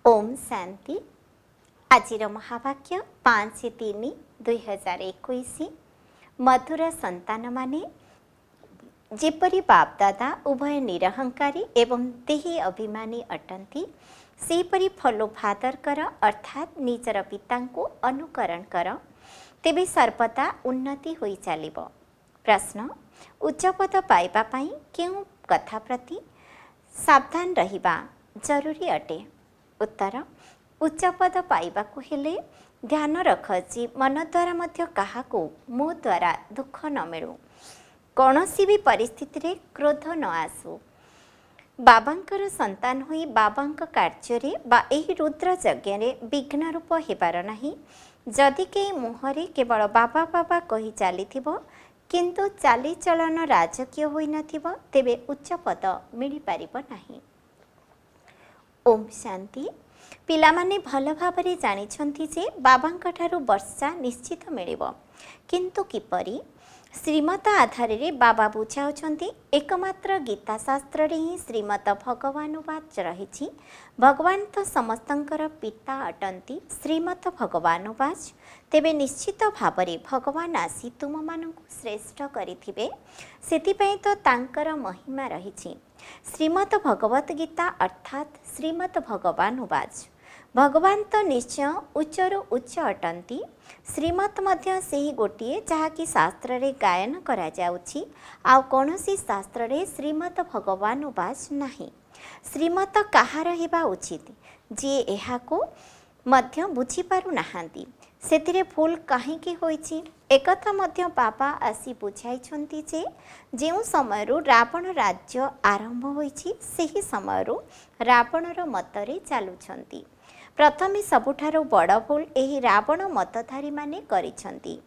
ओम शांति। आज महावाक्य 5/3/2021। मधुर संतान माने जेपरी बाप दादा उभय निरहंकारी एवं देही अभिमानी अटंती सेपरी फॉलो फादर कर अर्थात निजर पिता को अनुकरण कर, तेबे सर्वदा उन्नति होई चलिब। प्रश्न, उच्चपद पाइबा पाई केउं कथा प्रति सावधान रहिबा जरूरी अटे? उत्तर, उच्चपद पाइबाकु हेले ध्यान रख जे मन द्वारा मध्य काहाकू मो द्वारा दुख न मिलू, कौनसी भी परिस्थिति रे क्रोध न आसू। बाबांकर संतान होई बाबांक कार्य बा एही रुद्र यज्ञ रे विघ्न रूप हेबार नाही। जदि के मुहरे केवल बाबा बाबा कही चलीथिबो किंतु चालीचलन राजकीय होई नथिबो, तेबे उच्च पद मिली पारिबो नाही। ओम शांति। पिलामाने भल भावरे जानिछंती जे बाबांक ठारू वर्षा निश्चित मिलिबो, किंतु किपरि? श्रीमत आधार रे बाबा बुझाउछंती। एकमात्र गीता शास्त्र रे ही श्रीमत भगवानुवाच रहिछि। भगवान तो समस्तंकर पिता अटंती। श्रीमत भगवानुवाच, तेबे निश्चित भावरे भगवान आसी तुम मानकु श्रेष्ठ करिथिबे, सेतिपई तो तांकर महिमा रहिछि। श्रीमत भगवत गीता अर्थात श्रीमत भगवानुवाच। भगवान तो निश्चय उच्चरु उच्च अटंती। श्रीमत मध्य सेही गोटिए जहाँकि शास्त्र रे गायन करा जाउछि, आउ कोनोसी शास्त्र रे श्रीमत भगवानुवाच नाही। श्रीमत काहार हेबा उचित जे एहाको मध्य बुझी पारु नाहांती, सेतिरे भूल काहींकी होइछि? एकथा मध्य बाबा आसी बुझाइछंती जे जेउ समयरु रावण राज्य आरंभ होइछि सेही समयरु रावणर मतरे चालुछंती। प्रथमे सबुठारु बड़ भूल एही रावण मतधारी माने करिछंती।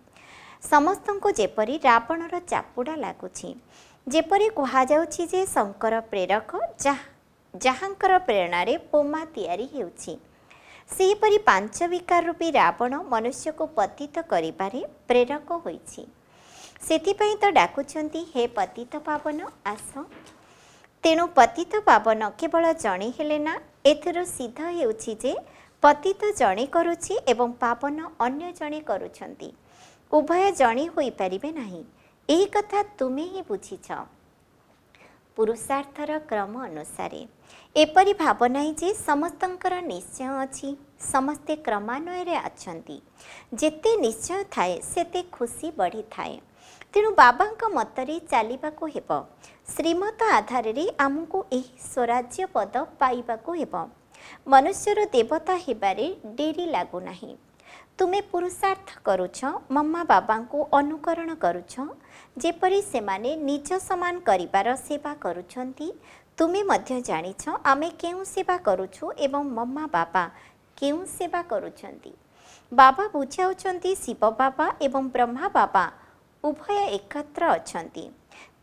समस्तंको जेपरी रावणर चापुड़ा लागुछि। जेपरी कुहा जाउछि जे शंकर प्रेरक जहाँकर प्रेरणारे पोमा तैयारी हेउछि, सेहीपरि पांच विकार रूपी रावण मनुष्य को पतित करिबारे प्रेरक होइछि। सेथिपई तो डाकुछंती, हे पतित पावन आस। तेणु पतित पावन केवल जणे हेले ना, एथिरो सिद्ध हेउछि जे पतित जणे करुछि एवं पावन अन्य जणे करुछंती। उभय जणे होई परिबे नाही। एही कथा तुमे ही बुझिछ। पुरुषार्थर क्रम अनुसारे एपरि भावना जे समस्तंकर निश्चय अछि, समस्ते क्रमान्वय अछंती। जेते निश्चय थाए सेते खुशी बढ़ी थाए। तेणु बाबांक मतरे चलिबाकू हेबो। श्रीमत आधार रे आमको एही स्वराज्य पद पाइबाकू हेबो। मनुष्यर देवता हेबारे डेरी लागू नाही। तुमे पुरुषार्थ करुछ, मम्मा बाबांको अनुकरण करुछ, जेपरि सेमाने निज समान करिबार सेवा करुछंती। तुमे मध्य जानिछ आमे केउ सेवा करुछु एवं मम्मा बाबा केउ सेवा करुछंती। बाबा बुझाउछंती शिव बाबा एवं ब्रह्मा बाबा उभय एकत्र अछंती।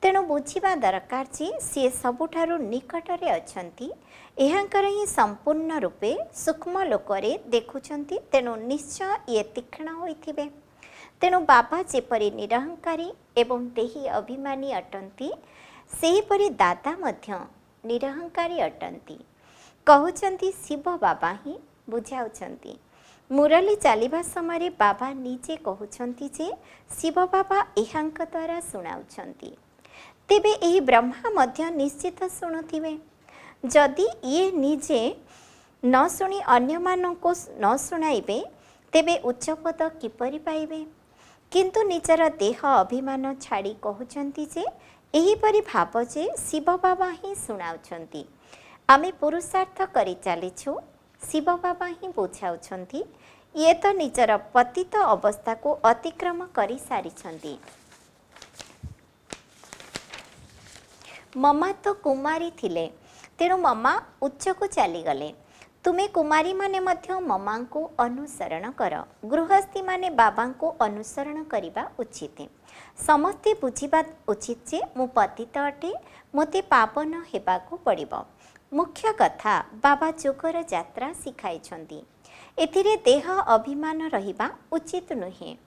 तेणु बुझिबा दरकार जे सी सबुठारु निकटरे अछंती। एहांकर ही संपूर्ण रूपे सूक्ष्म लोकरे देखुछंती। तेणु निश्चय ये तीक्ष्ण होइथिबे। तेणु बाबा जेपरि निरहंकारी एवं देही अभिमानी अटंती, सेहीपरि दादा मध्य निरहंकारी अटंती। कहउछंती शिव बाबा ही बुझाउछंती। मुरली चलिबा समय बाबा निजे कहउछंती जे शिव बाबा एहांक द्वारा सुनाउछंती। तेबे एही ब्रह्मा मध्य निश्चित शुणुथिबे। जदि ये निजे न शुणी अन्य माननको न शुणाइबे, तेबे उच्चपद किपरि पाइबे? किंतु निजर देह अभिमान छाड़ी कहउछंती जे एहीपरि भाव जे शिव बाबा ही शुणाउछंती। आमे पुरुषार्थ करि चलिछु, शिव बाबा ही बुझाउछंती। ये तो निजर पतित अवस्था को अतिक्रम करि सारिछंती। मम्मा तो कुमारी थिले, तेणु मम्मा उच्च को चली गले। तुमे कुमारी माने मध्य मम्मा को अनुसरण कर। गृहस्थी माने बाबा को अनुसरण करिबा उचित। समस्ते बुझिबा उचित जे मु पतित अटे, मोते पावन हेबाकू पड़िबो। मुख्य कथा बाबा जोगर यात्रा शिखाइछंती। एथिरे देह अभिमान रहिबा उचित नुहे।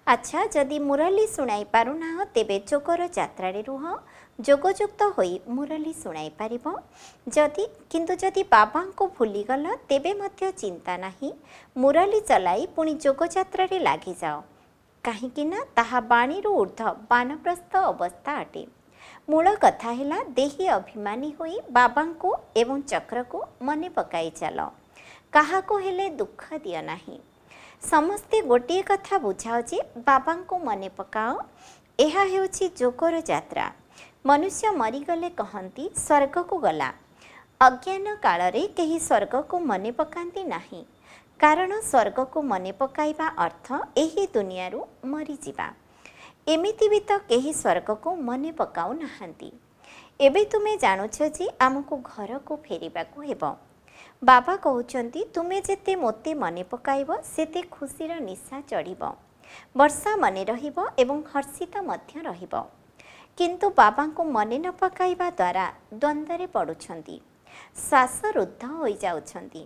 ଆଚ୍ଛା, ଯଦି ମୁରଲି ଶୁଣାଇ ପାରୁନାହ ତେବେ ଯୋଗର ଯାତ୍ରାରେ ରୁହ, ଯୋଗଯୁକ୍ତ ହୋଇ ମୁରଲି ଶୁଣାଇ ପାରିବ। ଯଦି ବାବାଙ୍କୁ ଭୁଲିଗଲ ତେବେ ମଧ୍ୟ ଚିନ୍ତା ନାହିଁ, ମୁରଲି ଚଲାଇ ପୁଣି ଯୋଗଯାତ୍ରାରେ ଲାଗିଯାଅ, କାହିଁକି ନା ତାହା ବାଣୀରୁ ଉର୍ଦ୍ଧ୍ୱ ବାନପ୍ରସ୍ଥ ଅବସ୍ଥା ଅଟେ। ମୂଳ କଥା ହେଲା ଦେହୀ ଅଭିମାନୀ ହୋଇ ବାବାଙ୍କୁ ଏବଂ ଚକ୍ରକୁ ମନେ ପକାଇ ଚାଲ, କାହାକୁ ହେଲେ ଦୁଃଖ ଦିଅ ନାହିଁ। ସମସ୍ତେ ଗୋଟିଏ କଥା ବୁଝାଅ ଯେ ବାବାଙ୍କୁ ମନେ ପକାଅ, ଏହା ହେଉଛି ଯୋଗର ଯାତ୍ରା। ମନୁଷ୍ୟ ମରିଗଲେ କହନ୍ତି ସ୍ୱର୍ଗକୁ ଗଲା। ଅଜ୍ଞାନ କାଳରେ କେହି ସ୍ୱର୍ଗକୁ ମନେ ପକାନ୍ତି ନାହିଁ, କାରଣ ସ୍ୱର୍ଗକୁ ମନେ ପକାଇବା ଅର୍ଥ ଏହି ଦୁନିଆରୁ ମରିଯିବା। ଏମିତି ବି ତ କେହି ସ୍ୱର୍ଗକୁ ମନେ ପକାଉ ନାହାନ୍ତି। ଏବେ ତୁମେ ଜାଣୁଛ ଯେ ଆମକୁ ଘରକୁ ଫେରିବାକୁ ହେବ। ବାବା କହୁଛନ୍ତି ତୁମେ ଯେତେ ମୋତେ ମନେ ପକାଇବ ସେତେ ଖୁସିର ନିଶା ଚଢ଼ିବ, ବର୍ଷା ମନେ ରହିବ ଏବଂ ହର୍ଷିତ ମଧ୍ୟ ରହିବ। କିନ୍ତୁ ବାବାଙ୍କୁ ମନେ ନ ପକାଇବା ଦ୍ୱାରା ଦ୍ୱନ୍ଦ୍ୱରେ ପଡ଼ୁଛନ୍ତି, ଶ୍ୱାସରୁଦ୍ଧ ହୋଇଯାଉଛନ୍ତି।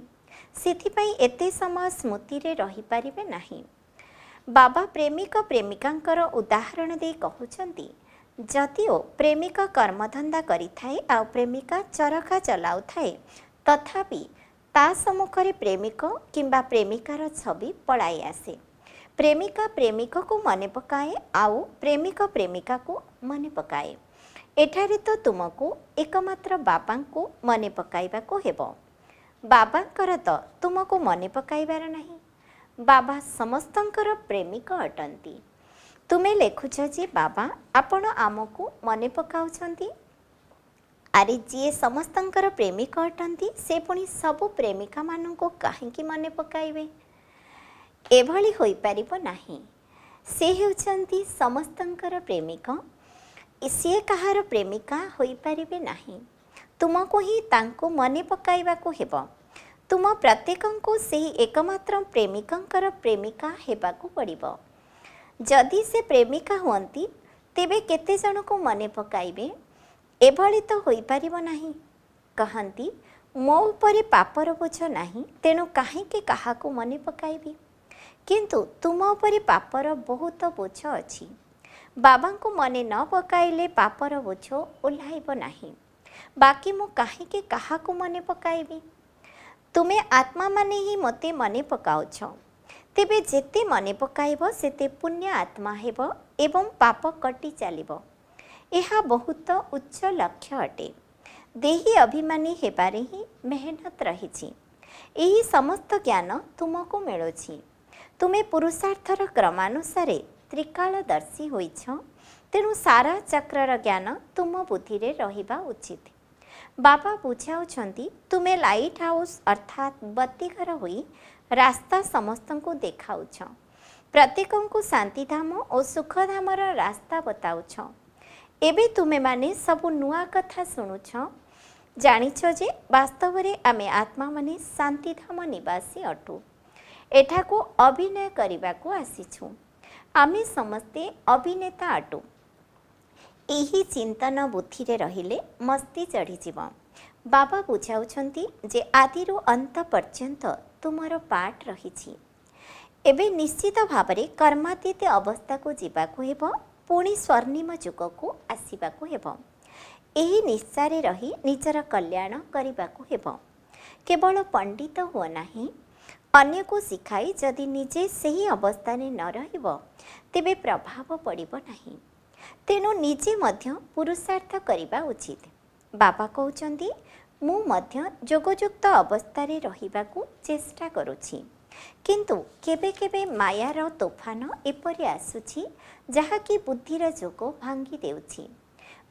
ସେଥିପାଇଁ ଏତେ ସମୟ ସ୍ମୃତିରେ ରହିପାରିବେ ନାହିଁ। ବାବା ପ୍ରେମିକ ପ୍ରେମିକାଙ୍କର ଉଦାହରଣ ଦେଇ କହୁଛନ୍ତି, ଯଦିଓ ପ୍ରେମିକ କର୍ମଧନ୍ଦା କରିଥାଏ ଆଉ ପ୍ରେମିକା ଚରଖା ଚଲାଉଥାଏ, ତଥାପି ତା ସମ୍ମୁଖରେ ପ୍ରେମିକ କିମ୍ବା ପ୍ରେମିକାର ଛବି ପଳାଇ ଆସେ। ପ୍ରେମିକା ପ୍ରେମିକକୁ ମନେ ପକାଏ ଆଉ ପ୍ରେମିକ ପ୍ରେମିକାକୁ ମନେ ପକାଏ। ଏଠାରେ ତ ତୁମକୁ ଏକମାତ୍ର ବାବାଙ୍କୁ ମନେ ପକାଇବାକୁ ହେବ। ବାବାଙ୍କର ତ ତୁମକୁ ମନେ ପକାଇବାର ନାହିଁ। ବାବା ସମସ୍ତଙ୍କର ପ୍ରେମିକ ଅଟନ୍ତି। ତୁମେ ଲେଖୁଛ ଯେ ବାବା ଆପଣ ଆମକୁ ମନେ ପକାଉଛନ୍ତି। ଆରେ ଯିଏ ସମସ୍ତଙ୍କର ପ୍ରେମିକ ଅଟନ୍ତି ସେ ପୁଣି ସବୁ ପ୍ରେମିକାମାନଙ୍କୁ କାହିଁକି ମନେ ପକାଇବେ? ଏଭଳି ହୋଇପାରିବ ନାହିଁ। ସେ ହେଉଛନ୍ତି ସମସ୍ତଙ୍କର ପ୍ରେମିକ, ସିଏ କାହାର ପ୍ରେମିକା ହୋଇପାରିବେ ନାହିଁ। ତୁମକୁ ହିଁ ତାଙ୍କୁ ମନେ ପକାଇବାକୁ ହେବ। ତୁମ ପ୍ରତ୍ୟେକଙ୍କୁ ସେହି ଏକମାତ୍ର ପ୍ରେମିକଙ୍କର ପ୍ରେମିକା ହେବାକୁ ପଡ଼ିବ। ଯଦି ସେ ପ୍ରେମିକା ହୁଅନ୍ତି ତେବେ କେତେ ଜଣଙ୍କୁ ମନେ ପକାଇବେ? ଏଭଳି ତ ହୋଇପାରିବ ନାହିଁ। କହନ୍ତି ମୋ ଉପରେ ପାପର ବୋଝ ନାହିଁ, ତେଣୁ କାହିଁକି କାହାକୁ ମନେ ପକାଇବି? କିନ୍ତୁ ତୁମ ଉପରେ ପାପର ବହୁତ ବୋଝ ଅଛି। ବାବାଙ୍କୁ ମନେ ନ ପକାଇଲେ ପାପର ବୋଝ ଓହ୍ଲାଇବ ନାହିଁ। ବାକି ମୁଁ କାହିଁକି କାହାକୁ ମନେ ପକାଇବି? ତୁମେ ଆତ୍ମାମାନେ ହିଁ ମୋତେ ମନେ ପକାଉଛ। ତେବେ ଯେତେ ମନେ ପକାଇବ ସେତେ ପୁଣ୍ୟ ଆତ୍ମା ହେବ ଏବଂ ପାପ କଟି ଚାଲିବ। ଏହା ବହୁତ ଉଚ୍ଚ ଲକ୍ଷ୍ୟ ଅଟେ। ଦେହୀ ଅଭିମାନୀ ହେବାରେ ହିଁ ମେହନତ ରହିଛି। ଏହି ସମସ୍ତ ଜ୍ଞାନ ତୁମକୁ ମିଳୁଛି। ତୁମେ ପୁରୁଷାର୍ଥର କ୍ରମାନୁସାରେ ତ୍ରିକାଳଦର୍ଶୀ ହୋଇଛ, ତେଣୁ ସାରା ଚକ୍ରର ଜ୍ଞାନ ତୁମ ବୁଦ୍ଧିରେ ରହିବା ଉଚିତ। ବାବା ବୁଝାଉଛନ୍ତି ତୁମେ ଲାଇଟ୍ ହାଉସ୍ ଅର୍ଥାତ୍ ବତୀଘର ହୋଇ ରାସ୍ତା ସମସ୍ତଙ୍କୁ ଦେଖାଉଛ, ପ୍ରତ୍ୟେକଙ୍କୁ ଶାନ୍ତିଧାମ ଓ ସୁଖଧାମର ରାସ୍ତା ବତାଉଛ। ଏବେ ତୁମେମାନେ ସବୁ ନୂଆ କଥା ଶୁଣୁଛ। ଜାଣିଛ ଯେ ବାସ୍ତବରେ ଆମେ ଆତ୍ମାମାନେ ଶାନ୍ତିଧାମ ନିବାସୀ ଅଟୁ। ଏଠାକୁ ଅଭିନୟ କରିବାକୁ ଆସିଛୁ। ଆମେ ସମସ୍ତେ ଅଭିନେତା ଅଟୁ। ଏହି ଚିନ୍ତନ ବୁଦ୍ଧିରେ ରହିଲେ ମସ୍ତି ଚଢ଼ିଯିବ। ବାବା ବୁଝାଉଛନ୍ତି ଯେ ଆଦିରୁ ଅନ୍ତ ପର୍ଯ୍ୟନ୍ତ ତୁମର ପାଠ ରହିଛି। ଏବେ ନିଶ୍ଚିତ ଭାବରେ କର୍ମାତୀତ ଅବସ୍ଥାକୁ ଯିବାକୁ ହେବ, ପୁଣି ସ୍ୱର୍ଣ୍ଣିମ ଯୁଗକୁ ଆସିବାକୁ ହେବ। ଏହି ନିଶାରେ ରହି ନିଜର କଲ୍ୟାଣ କରିବାକୁ ହେବ। କେବଳ ପଣ୍ଡିତ ହୁଅ ନାହିଁ, ଅନ୍ୟକୁ ଶିଖାଇ ଯଦି ନିଜେ ସେହି ଅବସ୍ଥାରେ ନ ରହିବ ତେବେ ପ୍ରଭାବ ପଡ଼ିବ ନାହିଁ। ତେଣୁ ନିଜେ ମଧ୍ୟ ପୁରୁଷାର୍ଥ କରିବା ଉଚିତ। ବାବା କହୁଛନ୍ତି ମୁଁ ମଧ୍ୟ ଯୋଗଯୁକ୍ତ ଅବସ୍ଥାରେ ରହିବାକୁ ଚେଷ୍ଟା କରୁଛି, କିନ୍ତୁ କେବେ କେବେ ମାୟାର ତୋଫାନ ଏପରି ଆସୁଛି ଯାହାକି ବୁଦ୍ଧିର ଯୋଗ ଭାଙ୍ଗି ଦେଉଛି।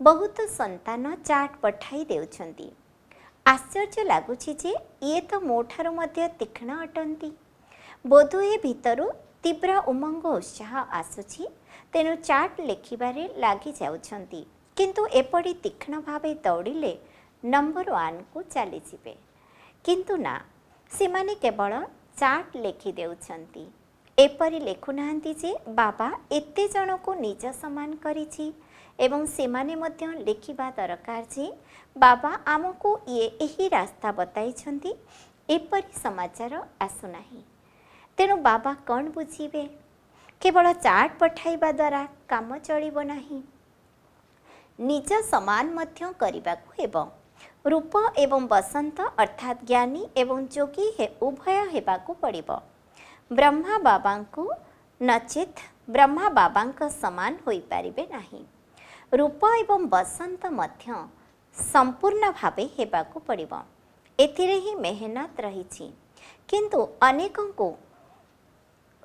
ବହୁତ ସନ୍ତାନ ଚାଟ୍ ପଠାଇ ଦେଉଛନ୍ତି। ଆଶ୍ଚର୍ଯ୍ୟ ଲାଗୁଛି ଯେ ଇଏ ତ ମୋ ଠାରୁ ମଧ୍ୟ ତୀକ୍ଷ୍ଣ ଅଟନ୍ତି। ବୋଧହୁଏ ଭିତରୁ ତୀବ୍ର ଉମଙ୍ଗ ଉତ୍ସାହ ଆସୁଛି, ତେଣୁ ଚାଟ୍ ଲେଖିବାରେ ଲାଗିଯାଉଛନ୍ତି। କିନ୍ତୁ ଏପରି ତୀକ୍ଷ୍ଣ ଭାବେ ଦୌଡ଼ିଲେ ନମ୍ବର 1କୁ ଚାଲିଯିବେ। କିନ୍ତୁ ନା, ସେମାନେ କେବଳ ଚାଟ୍ ଲେଖିଦେଉଛନ୍ତି। ଏପରି ଲେଖୁନାହାନ୍ତି ଯେ ବାବା ଏତେ ଜଣକୁ ନିଜ ସମାନ କରିଛି ଏବଂ ସେମାନେ ମଧ୍ୟ ଲେଖିବା ଦରକାର ଯେ ବାବା ଆମକୁ ଏହି ରାସ୍ତା ବତାଇଛନ୍ତି। ଏପରି ସମାଚାର ଆସୁନାହିଁ। ତେଣୁ ବାବା କ'ଣ ବୁଝିବେ? केवल चाट पठाइबा द्वारा काम चलिब नाही। निज समान मध्य करिबाकु हेबो। रूप एवं बसंत अर्थात ज्ञानी एवं जोगी उभय हेबाकु पड़िबो। ब्रह्मा बाबांकु नचेत ब्रह्मा बाबांक समान होई पारिबे नाही। रूप एवं बसंत मध्य संपूर्ण भावे हेबाकु पड़िबो। एथिरे ही मेहनत रहिछि। किंतु अनेकंकु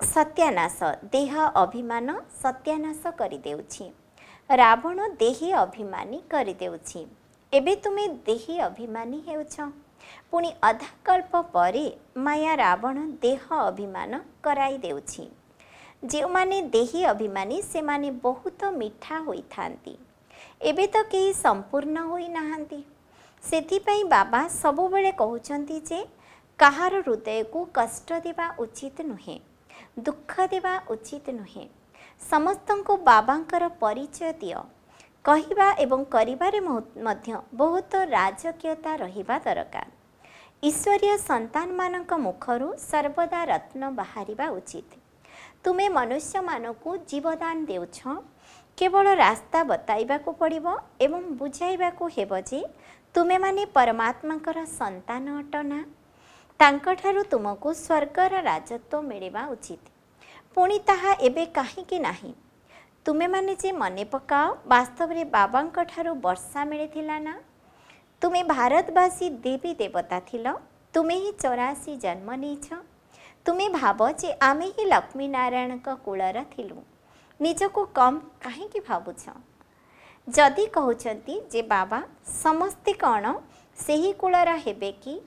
सत्यानाश देह अभिमान सत्यानाश करि देउछि। रावण देही अभिमानी करि देउछि। एबे तुमे देही अभिमानी हेउछ। पुणी अधा कल्प परे माया रावण देह अभिमान कराई देउछि। जो माने देही अभिमानी से माने बहुत मीठा होई थांती। एबे तो केही संपूर्ण होई नाहांती। सेथिपई बाबा सबुबेले कहउचंती जे काहार हृदय को कष्ट देवा उचित नुहे, दुख देवा उचित नुहे। समस्तंको बाबांकर परिचय दियो। कहिबा एवं करिबारे मध्य बहुत राजकीयता रहिबा दरकार। ईश्वरीय संतान मानक मुखरु सर्वदा रत्न बाहरिबा उचित। तुमे मनुष्य मानकु जीवदान देउछ। केवल रास्ता बताइबाकु पड़िबो एवं बुझाइबाकु हेबो जे तुमे माने परमात्माकर संतान अटना। तांकठारु तुमको स्वर्गर राजत्व मिलिबा उचित। पुणी ताहा एबे काहींकि नाही। तुमे माने जे मने पकाओ वास्तव रे बाबांक ठारु वर्षा मिलिथिला ना। तुमे भारतवासी देवी देवता थिल। तुमे ही 84 जन्म नेछ। तुमे भाव जे आमे ही लक्ष्मी नारायण कूलर थिलु। निजको कम काहींकि भावुछ। जदि कहउचंती जे बाबा समस्ते कौन सेही कूलर हेबे कि,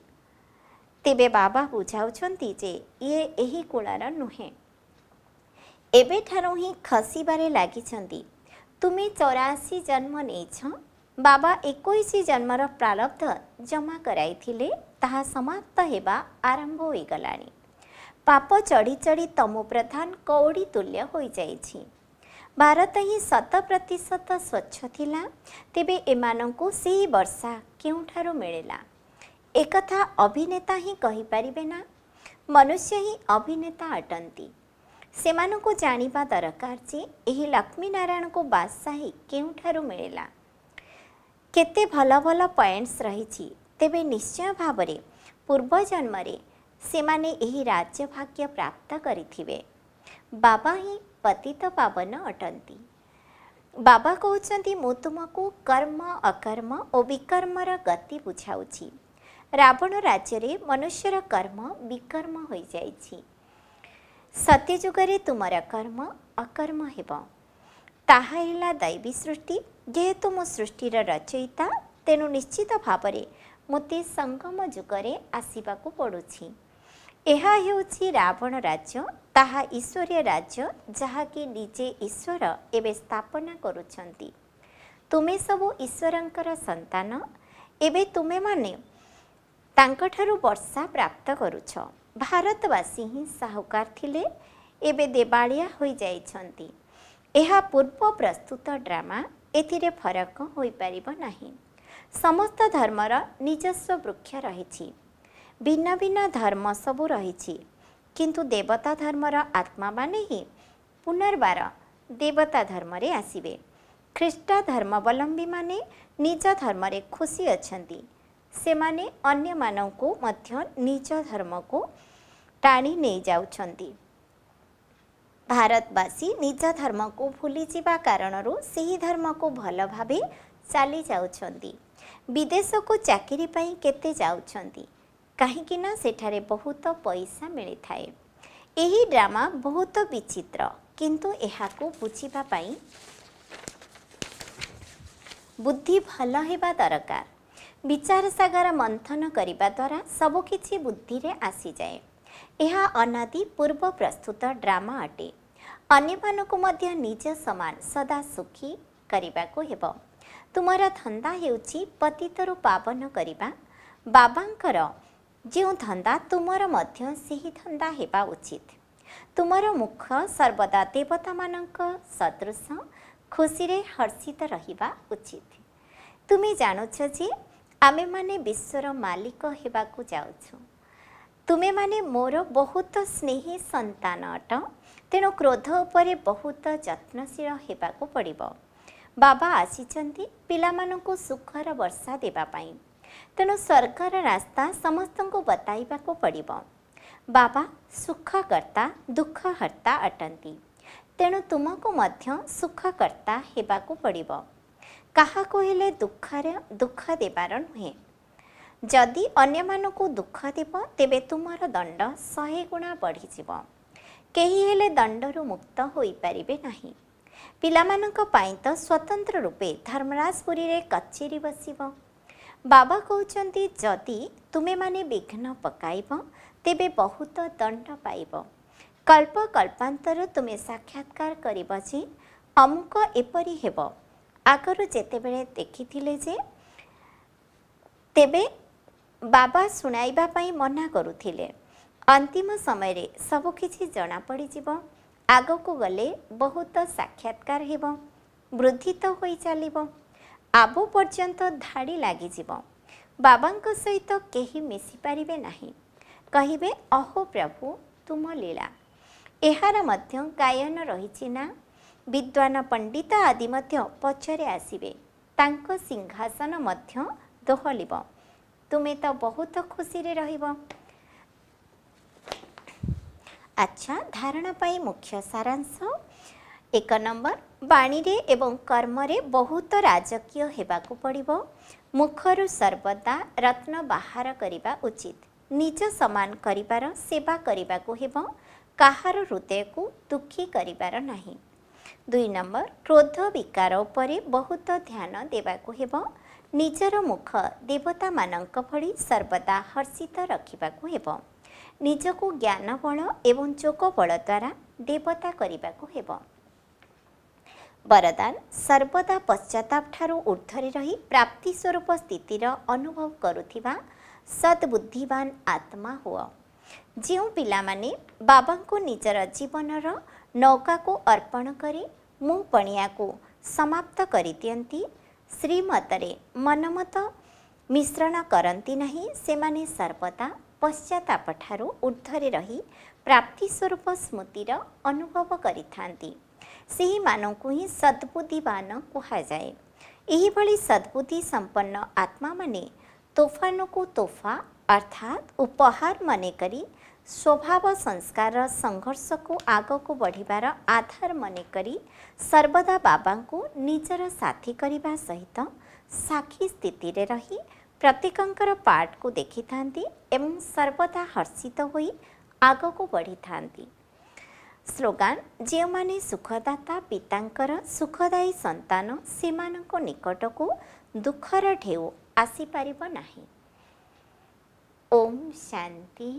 तेबे बाबा बुझाउछंती जे ये एही कूलर नुहे। एबे ठारू ही खसिबारे लागिछंती। तुमे 84 जन्म नेछ। बाबा 21 जन्मर प्रारब्ध जमा कराइथिले ताहा समाप्त हेबा आरंभ होई गलानी। पाप चढ़ी चढ़ी तमो प्रधान कौड़ी तुल्य होई जाइछि। भारत ही 100% स्वच्छ थिला। तेबे एमानंकु सेही वर्षा केउठारु मिलिला? एकथा अभिनेता ही कहि पारिबे ना। मनुष्य ही अभिनेता अटंती। सेमानंकु जानिबा दरकार जे एही लक्ष्मी नारायण को बादशाही केउठारु मिलिला। केते भल भल पॉइंट्स रहिछि। तेबे निश्चय भावरे पूर्व जन्मरे सेमाने एही राज्य भाग्य प्राप्त करिथिबे। बाबा ही पतित पावन अटंती। बाबा कहउचंती मु तुमको कर्म अकर्म और विकर्मर गति बुझाउछि। रावण राज्य रे मनुष्यर कर्म विकर्म होई जाइछि। सत्यजुगरे तुमर कर्म अकर्म हेब। ताहा हेला दैवी सृष्टि। जेहेतु मु सृष्टिर रचयिता तेणु निश्चित भावरे मोते संगम जुगरे आसिबाकु पड़ुछि। एहा हेउछि रावण राज्य। ताहा ईश्वरीय राज्य जहाकि निजे ईश्वर एबे स्थापना करुछंती। तुमे सबु ईश्वरंकर संतान। एबे तुमे माने तांकठारु वर्षा प्राप्त करुछ। भारतवासी ही साहुकार थिले। एबे देवालिया होई जाइछंती। एहा पूर्व प्रस्तुत ड्रामा। एथिरे फरक होई पारिबो नाही। समस्त धर्मर निजस्व वृक्ष रहिछि। भिन्न भिन्न धर्म सबु रहिछि। किंतु देवता धर्मर आत्मा माने ही पुनर्बार देवता धर्म रे आसीबे। ख्रीष्ट धर्मावलंबी माने निज धर्म रे खुशी अछंती। से माने अन्य मानंकु मध्य निज धर्म को टाणी नहीं जाउछंती। भारतवासी निज धर्म को भूली जिबा कारणरू सेही धर्म को भल भाबे चाली जाउछंती। विदेश को चाकरी पई केते जाउछंती काहेकि ना सेठारे बहुत पैसा मिली थाए। एही ड्रामा बहुत विचित्र। किंतु एहाकू बुझिबा पई बुद्धि भल हेबा दरकार। विचार सागर मंथन करिबा द्वारा सबकिछि बुद्धि रे आसी जाए। यह अनादि पूर्व प्रस्तुत ड्रामा अटे। अन्य मानकु मध्य निज समान सदा सुखी करिबाकु हेबो। तुमर धंदा हेउछि पतितरु पावन करिबा। बाबांकर जो धंदा तुमर मध्य सेही धंदा हेबा उचित। तुमर मुख सर्वदा देवता मानक सदृश खुशी रे हर्षित रहिबा उचित। तुमे जानुछ जे आमे माने विश्वर मालिक हेबाकु जाउछु। तुमे माने मोर बहुत स्नेही संतान अट, तेणु क्रोध उपरे बहुत जत्नशील हेबाकु पड़िबो। बाबा आसीचंती पिलामानंकु सुखर वर्षा देबा पाई, तेणु स्वर्गर रास्ता समस्तंकु बताइबाकु पड़िबो। बाबा सुखकर्ता दुःखहर्ता अटंती, तेणु तुमको मध्य सुखकर्ता हेबाकु पड़िबो। काहाको हेले दुःख देबार नुहे। जदि अन्यमानकु दुःख देब तेबे तुमर दंड 100 गुणा बढ़ीजिब। केही हेले दंडरू मुक्त होई परिबे नाही। पिलामानंक पाई तो स्वतंत्र रूपे धर्मराजपुरी रे कचेरी बसिब। बाबा कहउचंती जदि तुमे माने विघ्न पकाइब तेबे बहुत दंड पाइब। कल्प कल्पांतर तुमे साक्षात्कार करिब जे अमुक एपरी हेब। आगरु जेतेबेले देखिथिले जे तेबे बाबा सुनाइबा पाई मना करुथिले। अंतिम समय रे सब किछि जना पड़ी जिवो। आगको गले बहुत साक्षात्कार हेब, वृद्धि तो होई चलिबो। आबो पर्यंत धाड़ी लागी जिवो। बाबांक सहित केही मिसी पारिबे नाही। कहिबे अहो प्रभु तुम लीला। एहार मध्य गायन रहिछि ना। विद्वान पंडित आदि मध्य पछरे आसिबे, तांको सिंहासन मध्य दोहलिब। तुमे तो बहुत खुशी रे रहिब। अच्छा, धारणा पाई मुख्य सारांश। 1 नंबर, बाणी रे एवं कर्म रे बहुत राजकीय हेबाकु पड़िबो। मुखरु सर्वदा रत्न बाहर करिबा उचित। निज समान करिबार सेवा करिबाकु हेबो, काहार हृदय को दुखी करिबार नाही। 2 नंबर, क्रोध विकार उपरे बहुत ध्यान देबाकु हेबो। निजर मुख देवता मानंक भଳି सर्वदा हर्षित रखिबाकु हेबो। निजको ज्ञान बल एवं जोग बल द्वारा देवता करिबाकु हेबो। वरदान, सर्वदा पश्चाताप ठारू ऊर्ध्वरे रही प्राप्ति स्वरूप स्थितिर अनुभव करुथिबा सद्बुद्धिवान आत्मा हुआ। जो पिलामाने बाबा को निजर जीवनर नौका को अर्पण करी मुँह पणिया को समाप्त करि दियंती, श्रीमतरे मनमत मिश्रण करती नहीं, सेमाने सर्वदा पश्चाताप ठारू ऊर्ध्वरे रही प्राप्ति स्वरूप स्मृतिर अनुभव करिथांती। सेही मानकु ही सद्बुद्धिवान कुहाଯାଏ। एही भली सद्बुद्धि संपन्न आत्मा माने तोफान को तोहफा अर्थात उपहार मनेकरी स्वभाव संस्कार संघर्ष को आग को बढ़िबार आधार मनेकरी सर्वदा बाबा को निजर साथी करने सहित साक्षी स्थिति रे रही प्रत्येकंकर पाठ को देखि थांती एवं सर्वदा हर्षित होई आग को बढ़ी थांती। स्लोगान, जे माने सुखदाता पितांकर सुखदायी संतान सेमानक निकट को दुखर ढेउ आसी पारिब नाही। ओम शांति।